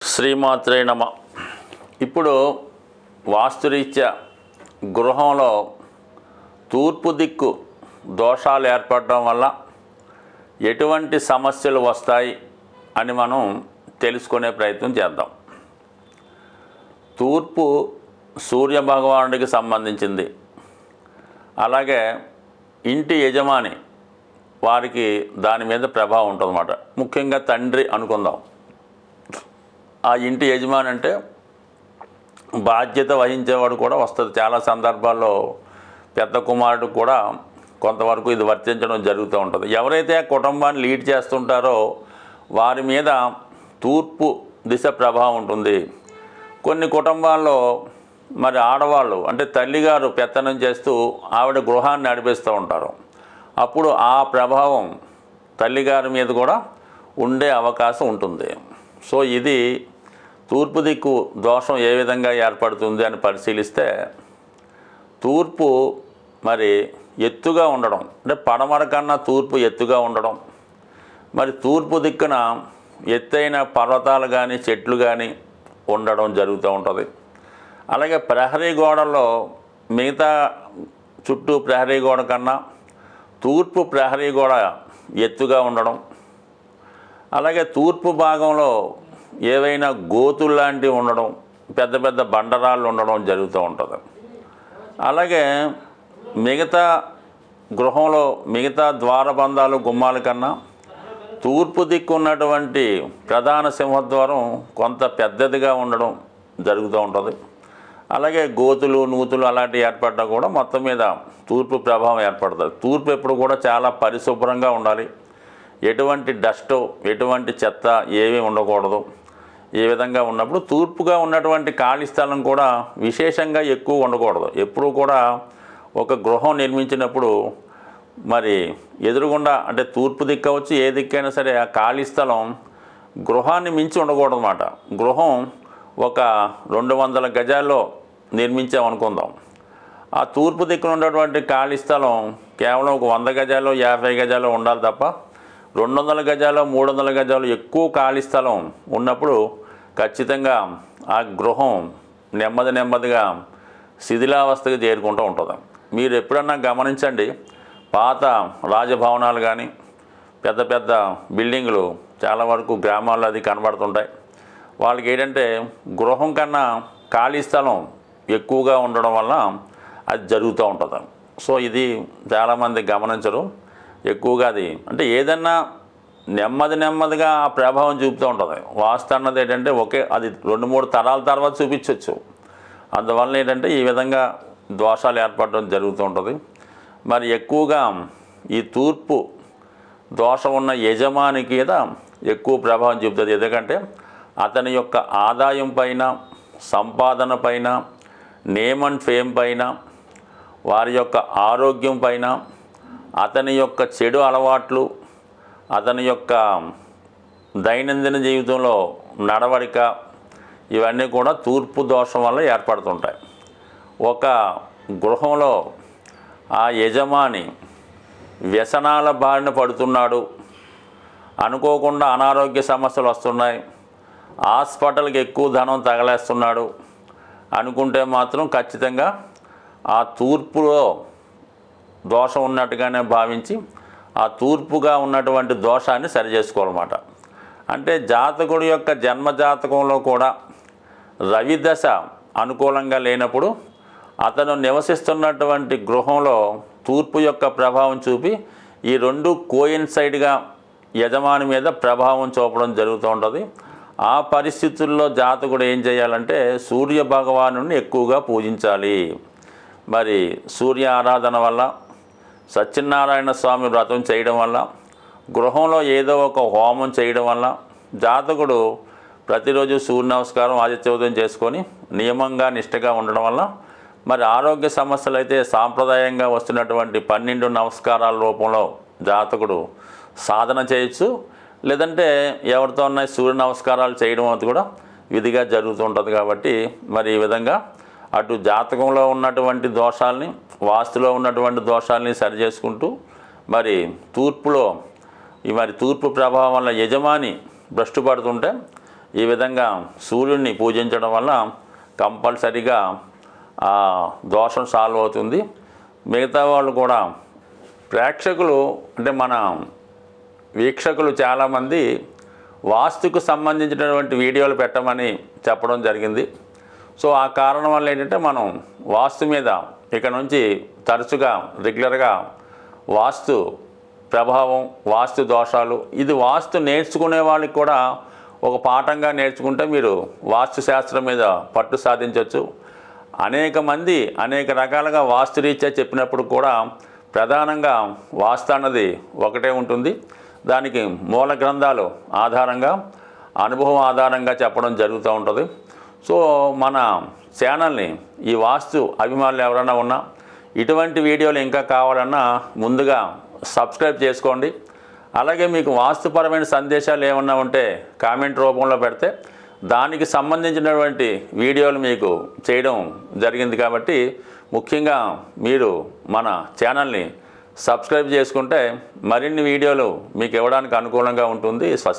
శ్రీమాత్రే నమ. ఇప్పుడు వాస్తురీత్యా గృహంలో తూర్పు దిక్కు దోషాలు ఏర్పడడం వల్ల ఎటువంటి సమస్యలు వస్తాయి అని మనం తెలుసుకునే ప్రయత్నం చేద్దాం. తూర్పు సూర్య భగవానుడికి సంబంధించింది. అలాగే ఇంటి యజమాని వారికి దాని మీద ప్రభావం ఉంటుందన్నమాట. ముఖ్యంగా తండ్రి అనుకుందాం. ఆ ఇంటి యజమాని అంటే బాధ్యత వహించేవాడు కూడా వస్తుంది. చాలా సందర్భాల్లో పెద్ద కుమారుడు కూడా కొంతవరకు ఇది వర్తించడం జరుగుతూ ఉంటుంది. ఎవరైతే ఆ కుటుంబాన్ని లీడ్ చేస్తుంటారో వారి మీద తూర్పు దిశ ప్రభావం ఉంటుంది. కొన్ని కుటుంబాల్లో మరి ఆడవాళ్ళు అంటే తల్లిగారు పెత్తనం చేస్తూ ఆవిడ గృహాన్ని నడిపిస్తూ ఉంటారు. అప్పుడు ఆ ప్రభావం తల్లిగారి మీద కూడా ఉండే అవకాశం ఉంటుంది. సో ఇది తూర్పు దిక్కు దోషం ఏ విధంగా ఏర్పడుతుంది అని పరిశీలిస్తే, తూర్పు మరి ఎత్తుగా ఉండడం అంటే పడమర కన్నా తూర్పు ఎత్తుగా ఉండడం, మరి తూర్పు దిక్కున ఎత్తైన పర్వతాలు కానీ చెట్లు కానీ ఉండడం జరుగుతూ ఉంటుంది. అలాగే ప్రహరీ గోడల్లో మిగతా చుట్టూ ప్రహరీ గోడ కన్నా తూర్పు ప్రహరీ గోడ ఎత్తుగా ఉండడం, అలాగే తూర్పు భాగంలో ఏవైనా గోతులు లాంటివి ఉండడం, పెద్ద పెద్ద బండరాళ్ళు ఉండడం జరుగుతూ ఉంటుంది. అలాగే మిగతా గృహంలో మిగతా ద్వారబంధాలు గుమ్మాల కన్నా తూర్పు దిక్కు ఉన్నటువంటి ప్రధాన సింహద్వారం కొంత పెద్దదిగా ఉండడం జరుగుతూ ఉంటుంది. అలాగే గోతులు నూతులు అలాంటివి ఏర్పడ్డా కూడా మొత్తం మీద తూర్పు ప్రభావం ఏర్పడుతుంది. తూర్పు ఎప్పుడు కూడా చాలా పరిశుభ్రంగా ఉండాలి. ఎటువంటి డస్ట్ ఎటువంటి చెత్త ఏమీ ఉండకూడదు. ఈ విధంగా ఉన్నప్పుడు తూర్పుగా ఉన్నటువంటి ఖాళీ స్థలం కూడా విశేషంగా ఎక్కువ ఉండకూడదు. ఎప్పుడూ కూడా ఒక గృహం నిర్మించినప్పుడు మరి ఎదురుగుండా అంటే తూర్పు దిక్కు అవచ్చు ఏ దిక్కైనా సరే ఆ ఖాళీ స్థలం గృహాన్ని మించి ఉండకూడదు అన్నమాట. గృహం ఒక 200 గజాల్లో నిర్మించామనుకుందాం. ఆ తూర్పు దిక్కున ఉన్నటువంటి ఖాళీ స్థలం కేవలం ఒక 100 గజాల్లో 50 గజాల్లో ఉండాలి తప్ప 200 గజాలు 300 గజాలు ఎక్కువ ఖాళీ స్థలం ఉన్నప్పుడు ఖచ్చితంగా ఆ గృహం నెమ్మదిగా శిథిలావస్థకు చేరుకుంటూ ఉంటుంది. మీరు ఎప్పుడన్నా గమనించండి, పాత రాజభవనాలు కానీ పెద్ద పెద్ద బిల్డింగులు చాలా వరకు గ్రామాల్లో అది కనబడుతుంటాయి. వాళ్ళకి ఏంటంటే గృహం కన్నా ఖాళీ స్థలం ఎక్కువగా ఉండడం వల్ల అది జరుగుతూ ఉంటుంది. సో ఇది చాలామంది గమనించరు. ఎక్కువగా అది అంటే ఏదన్నా నెమ్మదిగా ఆ ప్రభావం చూపుతూ ఉంటుంది. వాస్తు అన్నది ఏంటంటే అది 2-3 తరాల తర్వాత చూపించవచ్చు. అందువల్ల ఏంటంటే ఈ విధంగా దోషాలు ఏర్పడడం జరుగుతూ ఉంటుంది. మరి ఎక్కువగా ఈ తూర్పు దోషం ఉన్న యజమానికి మీద ఎక్కువ ప్రభావం చూపుతుంది. ఎందుకంటే అతని యొక్క ఆదాయం పైన, సంపాదన పైన, నేమ్ అండ్ ఫేమ్ పైన, వారి యొక్క ఆరోగ్యం పైన, అతని యొక్క చెడు అలవాట్లు, అతని యొక్క దైనందిన జీవితంలో నడవడిక ఇవన్నీ కూడా తూర్పు దోషం వల్ల ఏర్పడుతుంటాయి. ఒక గృహంలో ఆ యజమాని వ్యసనాల బారిన పడుతున్నాడు, అనుకోకుండా అనారోగ్య సమస్యలు వస్తున్నాయి, హాస్పిటల్కి ఎక్కువ ధనం తగలేస్తున్నాడు అనుకుంటే మాత్రం ఖచ్చితంగా ఆ తూర్పులో దోషం ఉన్నట్టుగానే భావించి ఆ తూర్పుగా ఉన్నటువంటి దోషాన్ని సరిచేసుకోవాలన్నమాట. అంటే జాతకుడి యొక్క జన్మజాతకంలో కూడా రవి దశ అనుకూలంగా లేనప్పుడు అతను నివసిస్తున్నటువంటి గృహంలో తూర్పు యొక్క ప్రభావం చూపి ఈ రెండు కోయిన్సైడ్గా యజమాని మీద ప్రభావం చూపడం జరుగుతూ ఉంటుంది. ఆ పరిస్థితుల్లో జాతకుడు ఏం చేయాలంటే సూర్య భగవానుని ఎక్కువగా పూజించాలి. మరి సూర్య ఆరాధన వల్ల, సత్యనారాయణ స్వామి వ్రతం చేయడం వల్ల, గృహంలో ఏదో ఒక హోమం చేయడం వల్ల జాతకుడు ప్రతిరోజు సూర్య నమస్కారం ఆదిత్యోదయం చేసుకొని నియమంగా నిష్టగా ఉండడం వల్ల మరి ఆరోగ్య సమస్యలు అయితే సాంప్రదాయంగా వస్తున్నటువంటి 12 నమస్కారాల రూపంలో జాతకుడు సాధన చేయొచ్చు. లేదంటే ఎవరితో ఉన్న సూర్య నమస్కారాలు చేయడం అది కూడా విధిగా జరుగుతుంటుంది. కాబట్టి మరి ఈ విధంగా అటు జాతకంలో ఉన్నటువంటి దోషాలని, వాస్తులో ఉన్నటువంటి దోషాలని సరిచేసుకుంటూ మరి తూర్పులో మరి తూర్పు ప్రభావం వల్ల యజమాని భ్రష్టు పడుతుంటే ఈ విధంగా సూర్యుడిని పూజించడం వల్ల కంపల్సరీగా ఆ దోషం సాల్వ్ అవుతుంది. మిగతా వాళ్ళు కూడా ప్రేక్షకులు అంటే మన వీక్షకులు చాలామంది వాస్తుకు సంబంధించినటువంటి వీడియోలు పెట్టమని చెప్పడం జరిగింది. సో ఆ కారణం వల్ల ఏంటంటే మనం వాస్తు మీద ఇక నుంచి తరచుగా రెగ్యులర్గా వాస్తు ప్రభావం, వాస్తు దోషాలు, ఇది వాస్తు నేర్చుకునే వాళ్ళకి కూడా ఒక పాఠంగా నేర్చుకుంటే మీరు వాస్తు శాస్త్రం మీద పట్టు సాధించవచ్చు. అనేక మంది అనేక రకాలుగా వాస్తు రీత్యా చెప్పినప్పుడు కూడా ప్రధానంగా వాస్తు అన్నది ఒకటే ఉంటుంది. దానికి మూల గ్రంథాలు ఆధారంగా, అనుభవం ఆధారంగా చెప్పడం జరుగుతూ ఉంటుంది. సో మన ఛానల్ని ఈ వాస్తు అభిమానులు ఎవరైనా ఉన్నా ఇటువంటి వీడియోలు ఇంకా కావాలన్నా ముందుగా సబ్స్క్రైబ్ చేసుకోండి. అలాగే మీకు వాస్తుపరమైన సందేశాలు ఏమన్నా ఉంటే కామెంట్ రూపంలో పెడితే దానికి సంబంధించినటువంటి వీడియోలు మీకు చేయడం జరిగింది. కాబట్టి ముఖ్యంగా మీరు మన ఛానల్ని సబ్స్క్రైబ్ చేసుకుంటే మరిన్ని వీడియోలు మీకు ఇవ్వడానికి అనుకూలంగా ఉంటుంది.